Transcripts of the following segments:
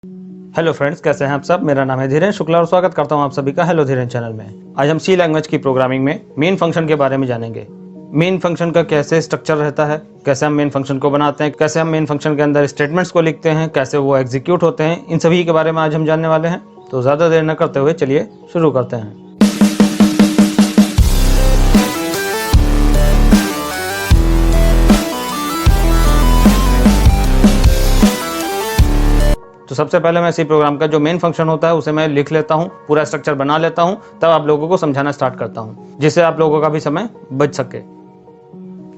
Hello friends, कैसे हैं आप सब। मेरा नाम है धीरेन शुक्ला और स्वागत करता हूं आप सभी का हेलो धीरेन चैनल में। आज हम सी लैंग्वेज की प्रोग्रामिंग में मेन फंक्शन के बारे में जानेंगे। मेन फंक्शन का कैसे स्ट्रक्चर रहता है, कैसे हम मेन फंक्शन को बनाते हैं, कैसे हम मेन फंक्शन के अंदर स्टेटमेंट्स को लिखते हैं, कैसे वो एग्जीक्यूट होते हैं, इन सभी के बारे में आज हम जानने वाले हैं। तो ज़्यादा देर न करते हुए चलिए शुरू करते हैं। तो सबसे पहले मैं इसी प्रोग्राम का जो मेन फंक्शन होता है उसे मैं लिख लेता हूँ, पूरा स्ट्रक्चर बना लेता हूँ, तब आप लोगों को समझाना स्टार्ट करता हूँ, जिससे आप लोगों का भी समय बच सके।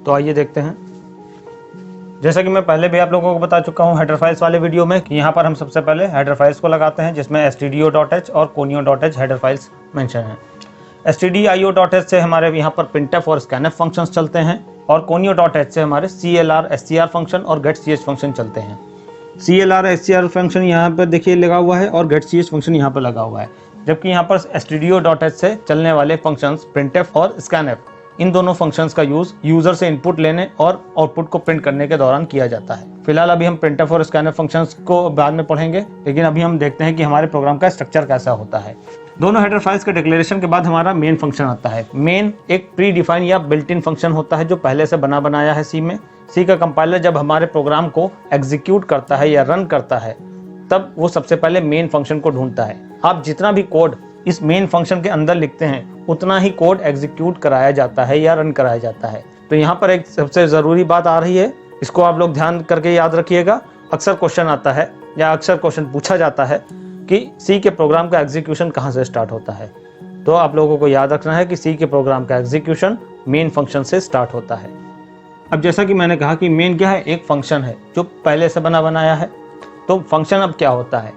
तो आइए देखते हैं। जैसा कि मैं पहले भी आप लोगों को बता चुका हूँ हेडर फाइल्स वाले वीडियो में कि यहाँ पर हम सबसे पहले हेडर फाइल्स को लगाते हैं, जिसमें stdio.h और conio.h हेडर फाइल्स मेंशन हैं। stdio.h से हमारे यहाँ पर printf और scanf फंक्शंस चलते हैं और conio.h से हमारे clr, str फंक्शन और getch फंक्शन चलते हैं। CLR SCR फंक्शन यहाँ पर देखिए लगा हुआ है और getch फंक्शन यहाँ पर लगा हुआ है, जबकि यहाँ पर stdio.h से चलने वाले फंक्शंस printf और scanf, इन दोनों फंक्शंस का यूज यूजर से इनपुट लेने और आउटपुट को प्रिंट करने के दौरान किया जाता है। फिलहाल अभी हम printf और scanf फंक्शंस को बाद में पढ़ेंगे, लेकिन अभी हम देखते हैं कि हमारे प्रोग्राम का स्ट्रक्चर कैसा होता है। दोनों हेडर फाइल्स के डिक्लेरेशन के बाद हमारा मेन फंक्शन आता है। मेन एक प्री डिफाइन या बिल्ट इन फंक्शन होता है जो पहले से बना बनाया है सी में। सी का कंपाइलर जब हमारे प्रोग्राम को एग्जीक्यूट करता है या रन करता है, तब वो सबसे पहले मेन फंक्शन को ढूंढता है। आप जितना भी कोड इस मेन फंक्शन के अंदर लिखते हैं, उतना ही कोड एग्जीक्यूट कराया जाता है या रन कराया जाता है। तो यहाँ पर एक सबसे ज़रूरी बात आ रही है, इसको आप लोग ध्यान करके याद रखिएगा। अक्सर क्वेश्चन आता है या अक्सर क्वेश्चन पूछा जाता है कि सी के प्रोग्राम का एग्जीक्यूशन कहाँ से स्टार्ट होता है। तो आप लोगों को याद रखना है कि सी के प्रोग्राम का एग्जीक्यूशन मेन फंक्शन से स्टार्ट होता है। अब जैसा कि मैंने कहा कि मेन क्या है, एक फंक्शन है जो पहले से बना बनाया है। तो फंक्शन अब क्या होता है,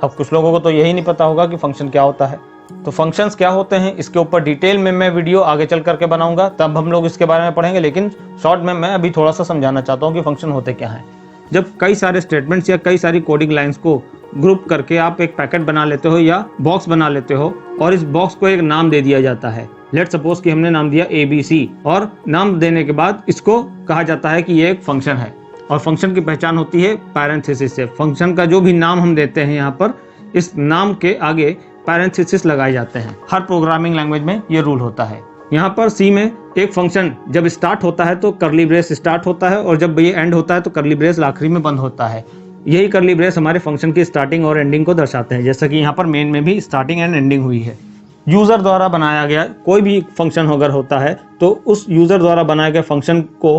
अब कुछ लोगों को तो यही नहीं पता होगा कि फंक्शन क्या होता है। तो फंक्शंस क्या होते हैं, इसके ऊपर डिटेल में मैं वीडियो आगे चल करके बनाऊंगा, तब हम लोग इसके बारे में पढ़ेंगे। लेकिन शॉर्ट में मैं अभी थोड़ा सा समझाना चाहता हूँ कि फंक्शन होते क्या हैं। जब कई सारे स्टेटमेंट्स या कई सारी कोडिंग लाइंस को ग्रुप करके आप एक पैकेट बना लेते हो या बॉक्स बना लेते हो और इस बॉक्स को एक नाम दे दिया जाता है। लेट सपोज कि हमने नाम दिया ABC और नाम देने के बाद इसको कहा जाता है कि ये एक फंक्शन है और फंक्शन की पहचान होती है पैरेंथेसिस से। फंक्शन का जो भी नाम हम देते हैं यहाँ पर, इस नाम के आगे पैरेंथेसिस लगाए जाते हैं। हर प्रोग्रामिंग लैंग्वेज में ये रूल होता है। यहाँ पर सी में एक फंक्शन जब स्टार्ट होता है तो कर्ली ब्रेस स्टार्ट होता है और जब ये एंड होता है तो कर्ली ब्रेस आखिरी में बंद होता है। यही कर्ली ब्रेस हमारे फंक्शन की स्टार्टिंग और एंडिंग को दर्शाते हैं, जैसा कि यहाँ पर मेन में भी स्टार्टिंग एंड एंडिंग हुई है। यूजर द्वारा बनाया गया कोई भी फंक्शन अगर होता है तो उस यूजर द्वारा बनाए गए फंक्शन को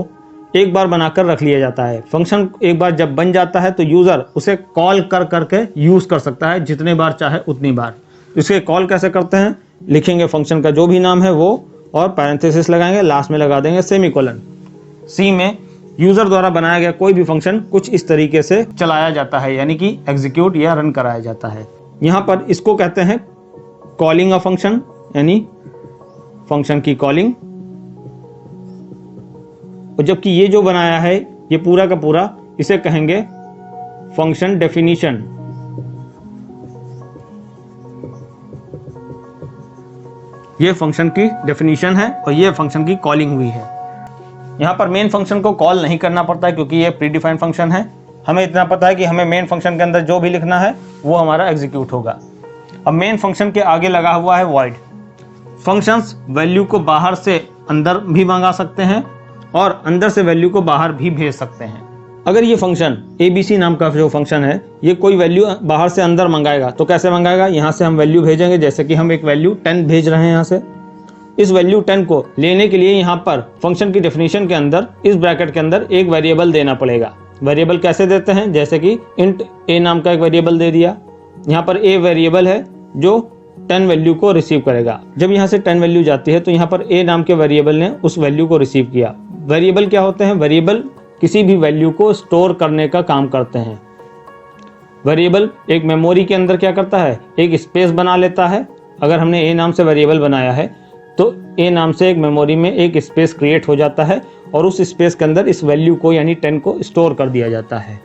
एक बार बनाकर रख लिया जाता है। फंक्शन एक बार जब बन जाता है तो यूजर उसे कॉल कर करके यूज कर सकता है, जितने बार चाहे उतनी बार। इसके कॉल कैसे करते हैं, लिखेंगे फंक्शन का जो भी नाम है वो और पैरेंथेसिस लगाएंगे, लास्ट में लगा देंगे सेमीकोलन। सी में यूजर द्वारा बनाया गया कोई भी फंक्शन कुछ इस तरीके से चलाया जाता है, यानी कि एग्जीक्यूट या रन कराया जाता है। यहाँ पर इसको कहते हैं कॉलिंग अ फंक्शन, यानी फंक्शन की कॉलिंग। और जबकि ये जो बनाया है ये पूरा का पूरा, इसे कहेंगे फंक्शन डेफिनेशन। ये फंक्शन की डेफिनेशन है और ये फंक्शन की कॉलिंग हुई है। यहाँ पर मेन फंक्शन को कॉल नहीं करना पड़ता है क्योंकि ये प्री डिफाइंड फंक्शन है। हमें इतना पता है कि हमें मेन फंक्शन के अंदर जो भी लिखना है वो हमारा एग्जीक्यूट होगा। अब मेन फंक्शन के आगे लगा हुआ है वॉइड। फंक्शंस वैल्यू को बाहर से अंदर भी मंगा सकते हैं और अंदर से वैल्यू को बाहर भी भेज सकते हैं। अगर ये फंक्शन ABC नाम का जो फंक्शन है ये कोई वैल्यू बाहर से अंदर मंगाएगा तो कैसे मंगाएगा, यहाँ से हम वैल्यू भेजेंगे। जैसे कि हम एक वैल्यू 10 भेज रहे हैं यहाँ से, इस वैल्यू 10 को लेने के लिए यहाँ पर फंक्शन की डेफिनेशन के अंदर इस ब्रैकेट के अंदर एक वेरिएबल देना पड़ेगा। वेरिएबल कैसे देते हैं, जैसे कि इंट a नाम का एक वेरिएबल दे दिया। यहाँ पर a वेरिएबल है जो 10 वैल्यू को रिसीव करेगा। जब यहाँ से 10 वैल्यू जाती है तो यहाँ पर a नाम के वेरिएबल ने उस वैल्यू को रिसीव किया। वेरिएबल क्या होते हैं, वेरिएबल किसी भी वैल्यू को स्टोर करने का काम करते हैं। वेरिएबल एक मेमोरी के अंदर क्या करता है, एक स्पेस बना लेता है। अगर हमने a नाम से वेरिएबल बनाया है तो a नाम से एक मेमोरी में एक स्पेस क्रिएट हो जाता है और उस स्पेस के अंदर इस वैल्यू को यानी 10 को स्टोर कर दिया जाता है।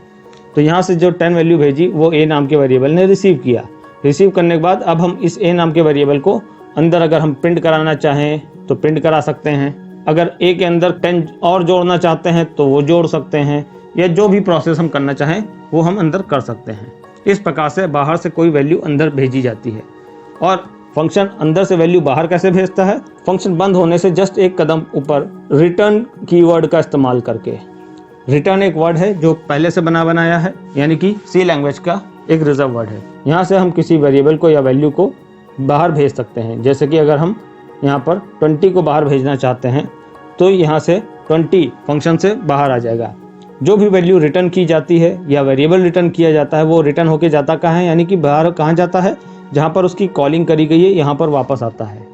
तो यहाँ से जो 10 वैल्यू भेजी वो a नाम के वेरिएबल ने रिसीव किया। रिसीव करने के बाद अब हम इस a नाम के वेरिएबल को अंदर अगर हम प्रिंट कराना चाहें तो प्रिंट करा सकते हैं। अगर a के अंदर 10 और जोड़ना चाहते हैं तो वो जोड़ सकते हैं, या जो भी प्रोसेस हम करना चाहें वो हम अंदर कर सकते हैं। इस प्रकार से बाहर से कोई वैल्यू अंदर भेजी जाती है। और फंक्शन अंदर से वैल्यू बाहर कैसे भेजता है? फंक्शन बंद होने से जस्ट एक कदम ऊपर रिटर्न कीवर्ड का इस्तेमाल करके। रिटर्न एक वर्ड है जो पहले से बनाया है, यानी कि सी लैंग्वेज का एक रिजर्व वर्ड है। यहाँ से हम किसी वेरिएबल को या वैल्यू को बाहर भेज सकते हैं। जैसे कि अगर हम यहाँ पर 20 को बाहर भेजना चाहते हैं तो यहाँ से 20 फंक्शन से बाहर आ जाएगा। जो भी वैल्यू रिटर्न की जाती है या वेरिएबल रिटर्न किया जाता है वो रिटर्न होके जाता कहाँ है, यानी कि बाहर कहाँ जाता है? जहाँ पर उसकी कॉलिंग करी गई है यहाँ पर वापस आता है।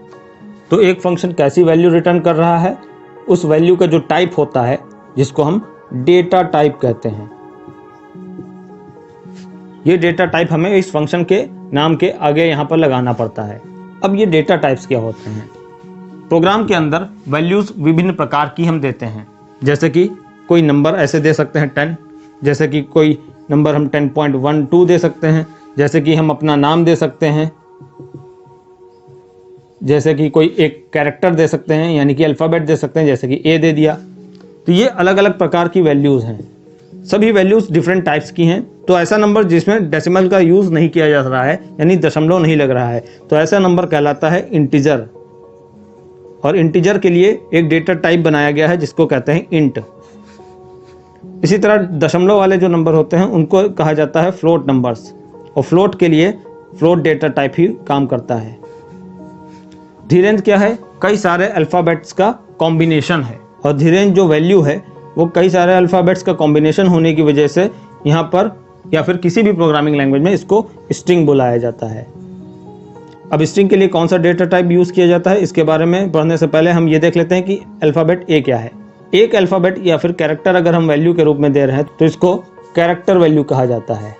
तो एक फंक्शन कैसी वैल्यू रिटर्न कर रहा है? उस वैल्यू का जो टाइप होता है जिसको हम डेटा टाइप कहते हैं। ये डेटा टाइप हमें इस फंक्शन के नाम के आगे यहाँ पर लगाना पड़ता है। अब ये डेटा टाइप्स क्या होते हैं? प्रोग्राम के अंदर वैल्यूज विभिन्न प्रकार की हम देते हैं। जैसे कि कोई नंबर ऐसे दे सकते हैं 10, जैसे कि कोई नंबर हम 10.12 दे सकते हैं, जैसे कि हम अपना नाम दे सकते हैं, जैसे कि कोई एक कैरेक्टर दे सकते हैं यानी कि अल्फ़ाबेट दे सकते हैं, जैसे कि ए दे दिया। तो ये अलग अलग प्रकार की वैल्यूज़ हैं। सभी वैल्यूज़ डिफरेंट टाइप्स की हैं। तो ऐसा नंबर जिसमें डेसिमल का यूज़ नहीं किया जा रहा है, यानी दशमलव नहीं लग रहा है, तो ऐसा नंबर कहलाता है इंटीजर। और इंटीजर के लिए एक डेटा टाइप बनाया गया है जिसको कहते हैं इंट। इसी तरह दशमलव वाले जो नंबर होते हैं उनको कहा जाता है फ्लोट नंबर्स, और फ्लोट के लिए फ्लोट डेटा टाइप ही काम करता है। धीरेन्द्र क्या है? कई सारे अल्फ़ाबेट्स का कॉम्बिनेशन है, और धीरेन्द्र जो वैल्यू है वो कई सारे अल्फ़ाबेट्स का कॉम्बिनेशन होने की वजह से यहाँ पर या फिर किसी भी प्रोग्रामिंग लैंग्वेज में इसको स्ट्रिंग बुलाया जाता है। अब स्ट्रिंग के लिए कौन सा डेटा टाइप यूज़ किया जाता है इसके बारे में पढ़ने से पहले हम ये देख लेते हैं कि अल्फ़ाबेट ए क्या है। एक अल्फ़ाबेट या फिर कैरेक्टर अगर हम वैल्यू के रूप में दे रहे हैं तो इसको कैरेक्टर वैल्यू कहा जाता है,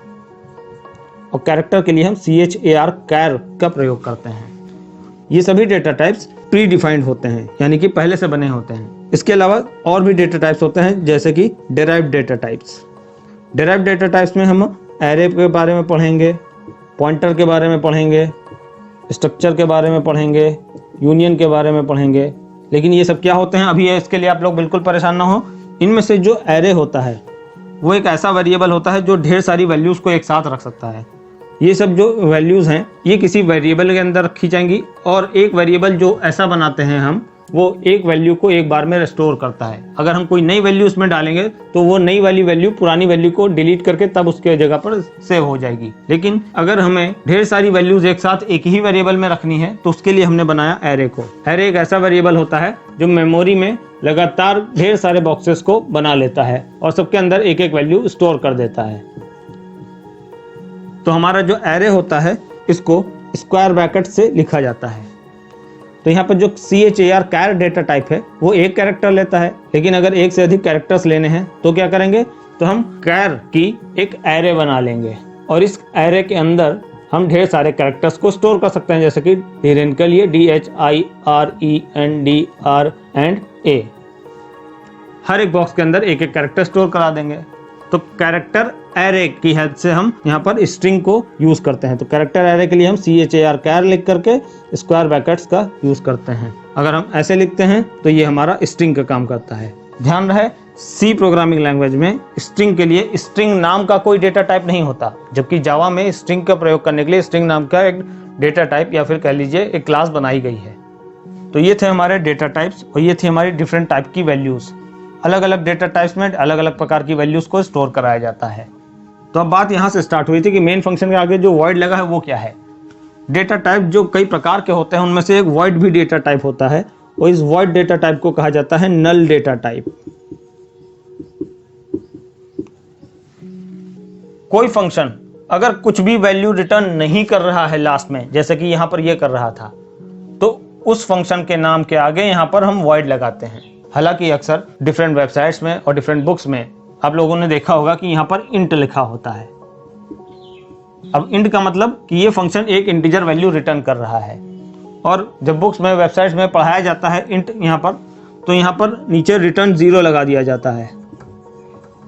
और कैरेक्टर के लिए हम CHAR कैर का प्रयोग करते हैं। ये सभी डेटा टाइप्स प्री डिफाइंड होते हैं, यानी कि पहले से बने होते हैं। इसके अलावा और भी डेटा टाइप्स होते हैं, जैसे कि derived data types. Derived data types में हम एरे के बारे में पढ़ेंगे, पॉइंटर के बारे में पढ़ेंगे, स्ट्रक्चर के बारे में पढ़ेंगे, यूनियन के बारे में पढ़ेंगे। लेकिन ये सब क्या होते हैं अभी इसके लिए आप लोग बिल्कुल परेशान ना हो। इनमें से जो एरे होता है वो एक ऐसा वेरिएबल होता है जो ढेर सारी वैल्यूज़ को एक साथ रख सकता है। ये सब जो वैल्यूज़ हैं ये किसी वेरिएबल के अंदर रखी जाएंगी, और एक वेरिएबल जो ऐसा बनाते हैं हम, वो एक वैल्यू को एक बार में रिस्टोर करता है। अगर हम कोई नई वैल्यू उसमें डालेंगे तो वो नई वाली वैल्यू पुरानी वैल्यू को डिलीट करके तब उसके जगह पर सेव हो जाएगी। लेकिन अगर हमें ढेर सारी वैल्यूज एक साथ एक ही वेरिएबल में रखनी है तो उसके लिए हमने बनाया एरे को। एरे एक ऐसा वेरिएबल होता है जो मेमोरी में लगातार ढेर सारे बॉक्सेस को बना लेता है और सबके अंदर एक एक वैल्यू स्टोर कर देता है। तो हमारा जो एरे होता है इसको स्क्वायर ब्रैकेट से लिखा जाता है। तो यहाँ पर जो CHAR कैर डेटा टाइप है वो एक कैरेक्टर लेता है, लेकिन अगर एक से अधिक कैरेक्टर्स लेने हैं तो क्या करेंगे? तो हम कैर की एक एरे बना लेंगे, और इस एरे के अंदर हम ढेर सारे कैरेक्टर्स को स्टोर कर सकते हैं, जैसे कि धीरेन्द्र के लिए DHIRENDR एंड A। हर एक बॉक्स के अंदर एक एक कैरेक्टर स्टोर करा देंगे। तो कैरेक्टर एरे की हेल्प से हम यहाँ पर स्ट्रिंग को यूज करते हैं। तो कैरेक्टर एरे के लिए हम CHAR कैर लिख करके स्क्वायर ब्रैकेट्स का यूज करते हैं। अगर हम ऐसे लिखते हैं तो ये हमारा स्ट्रिंग का काम करता है। ध्यान रहे, सी प्रोग्रामिंग लैंग्वेज में स्ट्रिंग के लिए स्ट्रिंग नाम का कोई डेटा टाइप नहीं होता, जबकि जावा में स्ट्रिंग का प्रयोग करने के लिए स्ट्रिंग नाम का एक डेटा टाइप या फिर कह लीजिए एक क्लास बनाई गई है। तो ये थे हमारे डेटा टाइप्स, और ये थी हमारी डिफरेंट टाइप की वैल्यूज। अलग अलग डेटा टाइप्स में अलग अलग प्रकार की वैल्यूज को स्टोर कराया जाता है। तो अब बात यहाँ से स्टार्ट हुई थी कि मेन फंक्शन के आगे जो वॉइड लगा है वो क्या है। डेटा टाइप जो कई प्रकार के होते हैं उनमें से एक वॉइड भी डेटा टाइप होता है, और इस वॉइड डेटा टाइप को कहा जाता है नल डेटा टाइप। कोई फंक्शन अगर कुछ भी वैल्यू रिटर्न नहीं कर रहा है लास्ट में, जैसे कि यहाँ पर ये कर रहा था, तो उस फंक्शन के नाम के आगे यहाँ पर हम वॉइड लगाते हैं। हालांकि अक्सर डिफरेंट वेबसाइट्स में और डिफरेंट बुक्स में आप लोगों ने देखा होगा कि यहाँ पर इंट लिखा होता है। अब इंट का मतलब कि ये फंक्शन एक इंटीजर वैल्यू रिटर्न कर रहा है, और जब बुक्स में वेबसाइट्स में पढ़ाया जाता है इंट यहाँ पर, तो यहाँ पर नीचे रिटर्न 0 लगा दिया जाता है।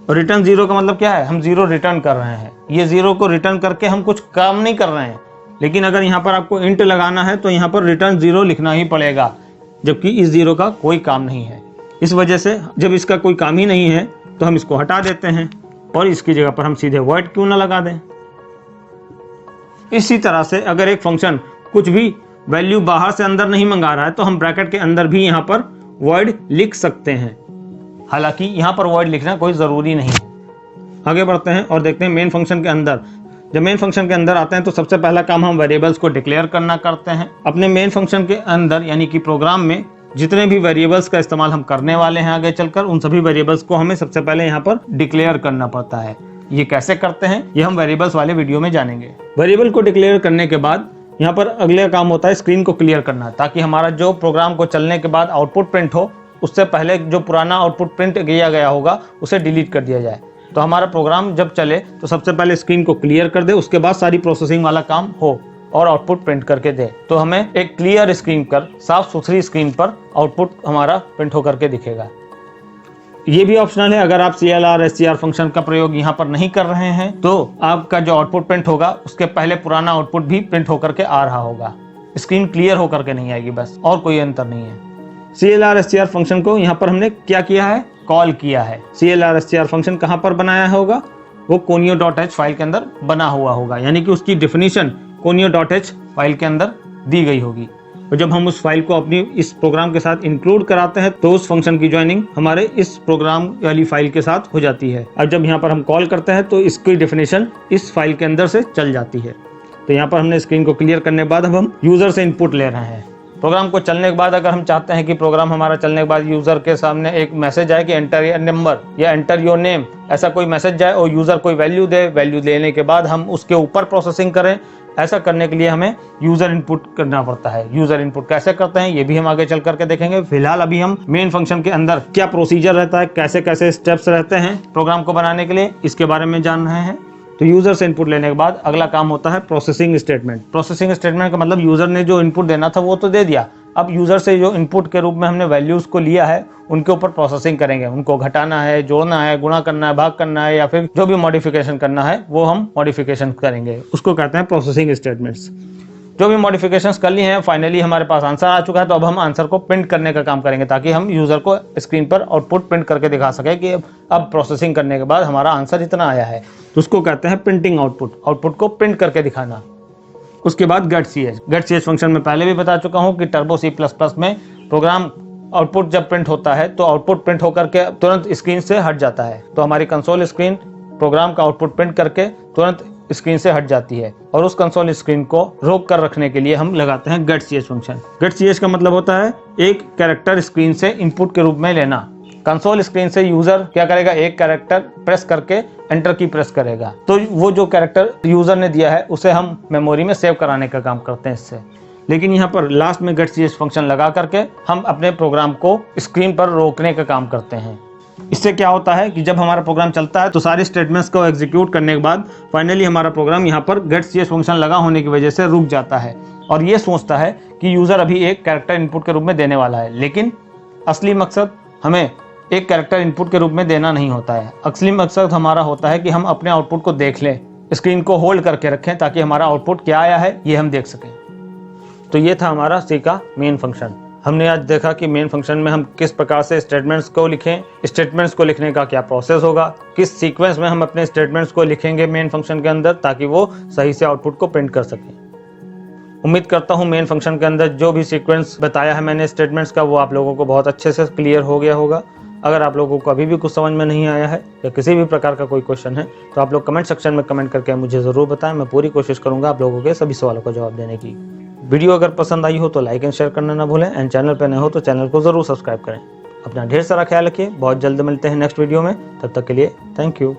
और रिटर्न 0 का मतलब क्या है? हम 0 रिटर्न कर रहे हैं। ये 0 को रिटर्न करके हम कुछ काम नहीं कर रहे हैं। लेकिन अगर यहाँ पर आपको इंट लगाना है तो यहाँ पर रिटर्न 0 लिखना ही पड़ेगा, जबकि इस 0 का कोई काम नहीं है। इस वजह से जब इसका कोई काम ही नहीं है तो हम इसको हटा देते हैं, और इसकी जगह पर हम सीधे वॉइड क्यों ना लगा दें। इसी तरह से अगर एक फंक्शन कुछ भी वैल्यू बाहर से अंदर नहीं मंगा रहा है तो हम ब्रैकेट के अंदर भी यहाँ पर वॉइड लिख सकते हैं। हालांकि यहाँ पर वॉइड लिखना कोई ज़रूरी नहीं है। आगे बढ़ते हैं और देखते हैं मेन फंक्शन के अंदर। जब मेन फंक्शन के अंदर आते हैं तो सबसे पहला काम हम वेरिएबल्स को डिक्लेयर करना करते हैं। अपने मेन फंक्शन के अंदर यानी कि प्रोग्राम में जितने भी वेरिएबल्स का इस्तेमाल हम करने वाले हैं आगे चलकर, उन सभी वेरिएबल्स को हमें सबसे पहले यहाँ पर डिक्लेयर करना पड़ता है। ये कैसे करते हैं ये हम वेरिएबल्स वाले वीडियो में जानेंगे। वेरिएबल को डिक्लेयर करने के बाद यहाँ पर अगले काम होता है स्क्रीन को क्लियर करना, ताकि हमारा जो प्रोग्राम को चलने के बाद आउटपुट प्रिंट हो उससे पहले जो पुराना आउटपुट प्रिंट किया गया होगा उसे डिलीट कर दिया जाए। तो हमारा प्रोग्राम जब चले तो सबसे पहले स्क्रीन को क्लियर कर दे, उसके बाद सारी प्रोसेसिंग वाला काम हो और आउटपुट प्रिंट करके दे। तो हमें एक क्लियर स्क्रीन पर, साफ सुथरी स्क्रीन पर आउटपुट हमारा प्रिंट होकर के दिखेगा। ये भी ऑप्शनल है, अगर आप CLR SCR फंक्शन का प्रयोग यहाँ पर नहीं कर रहे हैं तो आपका जो आउटपुट प्रिंट होगा उसके पहले पुराना आउटपुट भी प्रिंट होकर के आ रहा होगा। स्क्रीन क्लियर होकर के नहीं आएगी बस, और कोई अंतर नहीं है। CLR SCR फंक्शन को यहाँ पर हमने क्या किया है, कॉल किया है। CLR SCR फंक्शन कहाँ पर बनाया होगा, वो conio.h फाइल के अंदर बना हुआ होगा, यानी कि उसकी डेफिनेशन conio.h फाइल के अंदर दी गई होगी। और जब हम उस फाइल को अपनी इस प्रोग्राम के साथ इंक्लूड कराते हैं तो उस फंक्शन की ज्वाइनिंग हमारे इस प्रोग्राम वाली फाइल के साथ हो जाती है। अब जब यहाँ पर हम कॉल करते हैं तो इसकी डेफिनेशन इस फाइल के अंदर से चल जाती है। तो यहाँ पर हमने स्क्रीन को क्लियर करने के बाद अब हम यूजर से इनपुट ले रहे हैं। प्रोग्राम को चलने के बाद अगर हम चाहते हैं कि प्रोग्राम हमारा चलने के बाद यूजर के सामने एक मैसेज आए कि एंटर योर नंबर या एंटर योर नेम, ऐसा कोई मैसेज जाए और यूजर कोई वैल्यू दे, वैल्यू लेने के बाद हम उसके ऊपर प्रोसेसिंग करें, ऐसा करने के लिए हमें यूजर इनपुट करना पड़ता है। यूजर इनपुट कैसे करते हैं ये भी हम आगे चल करके देखेंगे। फिलहाल अभी हम मेन फंक्शन के अंदर क्या प्रोसीजर रहता है, कैसे कैसे स्टेप्स रहते हैं प्रोग्राम को बनाने के लिए, इसके बारे में जान रहे हैं। तो यूजर से इनपुट लेने के बाद अगला काम होता है प्रोसेसिंग स्टेटमेंट। प्रोसेसिंग स्टेटमेंट का मतलब यूजर ने जो इनपुट देना था वो तो दे दिया, अब यूजर से जो इनपुट के रूप में हमने वैल्यूज को लिया है उनके ऊपर प्रोसेसिंग करेंगे। उनको घटाना है, जोड़ना है, गुणा करना है, भाग करना है, या फिर जो भी मॉडिफिकेशन करना है वो हम मॉडिफिकेशन करेंगे, उसको कहते हैं प्रोसेसिंग स्टेटमेंट्स। जो भी मॉडिफिकेशंस कर ली हैं, फाइनली हमारे पास आंसर आ चुका है, तो अब हम आंसर को प्रिंट करने का काम करेंगे ताकि हम यूजर को स्क्रीन पर आउटपुट प्रिंट करके दिखा सके कि अब प्रोसेसिंग करने के बाद हमारा आंसर इतना आया है। तो उसको कहते हैं प्रिंटिंग आउटपुट, आउटपुट को प्रिंट करके दिखाना। उसके बाद get.ch फंक्शन में पहले भी बता चुका हूं कि टर्बो C++ में प्रोग्राम आउटपुट जब प्रिंट होता है तो आउटपुट प्रिंट होकर के तुरंत स्क्रीन से हट जाता है। तो हमारी कंसोल स्क्रीन प्रोग्राम का आउटपुट प्रिंट करके तुरंत स्क्रीन से हट जाती है, और उस कंसोल स्क्रीन को रोक कर रखने के लिए हम लगाते हैं get.ch फंक्शन। get.ch का मतलब होता है एक कैरेक्टर स्क्रीन से इनपुट के रूप में लेना। कंसोल स्क्रीन से यूजर क्या करेगा, एक कैरेक्टर प्रेस करके एंटर की प्रेस करेगा, तो वो जो कैरेक्टर यूजर ने दिया है उसे हम मेमोरी में सेव कराने का काम करते हैं इससे। लेकिन यहाँ पर लास्ट में get.ch फंक्शन लगा करके हम अपने प्रोग्राम को स्क्रीन पर रोकने का काम करते हैं। इससे क्या होता है कि जब हमारा प्रोग्राम चलता है तो सारे स्टेटमेंट्स को एग्जीक्यूट करने के बाद फाइनली हमारा प्रोग्राम यहाँ पर get.ch फंक्शन लगा होने की वजह से रुक जाता है और ये सोचता है कि यूजर अभी एक कैरेक्टर इनपुट के रूप में देने वाला है। लेकिन असली मकसद हमें एक कैरेक्टर इनपुट के रूप में देना नहीं होता है। असली मकसद हमारा होता है कि हम अपने आउटपुट को देख लें, स्क्रीन को होल्ड करके रखें ताकि हमारा आउटपुट क्या आया है ये हम देख सकें। तो ये था हमारा C का मेन फंक्शन। हमने आज देखा कि मेन फंक्शन में हम किस प्रकार से स्टेटमेंट्स को लिखें, स्टेटमेंट्स को लिखने का क्या प्रोसेस होगा, किस सीक्वेंस में हम अपने स्टेटमेंट्स को लिखेंगे मेन फंक्शन के अंदर ताकि वो सही से आउटपुट को प्रिंट कर सकें। उम्मीद करता हूँ मेन फंक्शन के अंदर जो भी सीक्वेंस बताया है मैंने स्टेटमेंट्स का वो आप लोगों को बहुत अच्छे से क्लियर हो गया होगा। अगर आप लोगों को अभी भी कुछ समझ में नहीं आया है या किसी भी प्रकार का कोई क्वेश्चन है तो आप लोग कमेंट सेक्शन में कमेंट करके मुझे ज़रूर बताएं। मैं पूरी कोशिश करूंगा आप लोगों के सभी सवालों का जवाब देने की। वीडियो अगर पसंद आई हो तो लाइक एंड शेयर करना ना भूलें, एंड चैनल पर नए हो तो चैनल को ज़रूर सब्सक्राइब करें। अपना ढेर सारा ख्याल रखिए, बहुत जल्द मिलते हैं नेक्स्ट वीडियो में, तब तक के लिए थैंक यू।